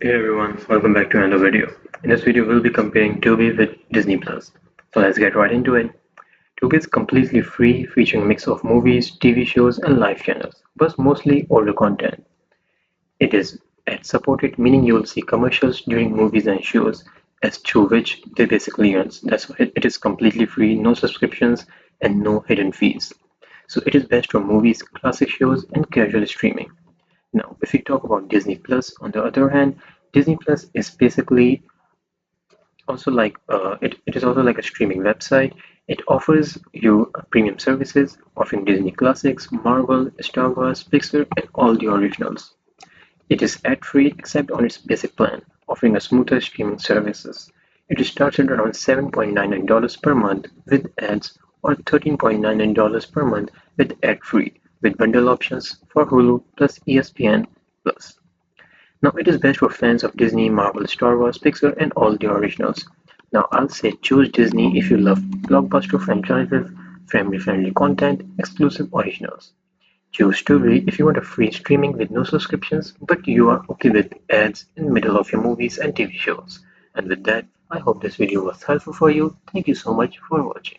Hey everyone, welcome back to another video. In this video, we'll be comparing Tubi with Disney Plus. So let's get right into it. Tubi is completely free, featuring a mix of movies, TV shows, and live channels, but mostly older content. It is ad supported, meaning you'll see commercials during movies and shows, as through which they basically earn. That's why it is completely free, no subscriptions, and no hidden fees. So it is best for movies, classic shows, and casual streaming. Now, if we talk about Disney Plus, on the other hand, Disney Plus is basically also it is also like a streaming website. It offers you premium services, offering Disney classics, Marvel, Star Wars, Pixar, and all the originals. It is ad-free except on its basic plan, offering a smoother streaming services. It starts at around $7.99 per month with ads or $13.99 per month with ad-free, with bundle options for Hulu plus ESPN Plus. Now it is best for fans of Disney, Marvel, Star Wars, Pixar, and all the originals. Now I'll say choose Disney if you love blockbuster franchises, family-friendly content, exclusive originals. Choose Tubi if you want a free streaming with no subscriptions, but you are okay with ads in the middle of your movies and TV shows. And with that, I hope this video was helpful for you. Thank you so much for watching.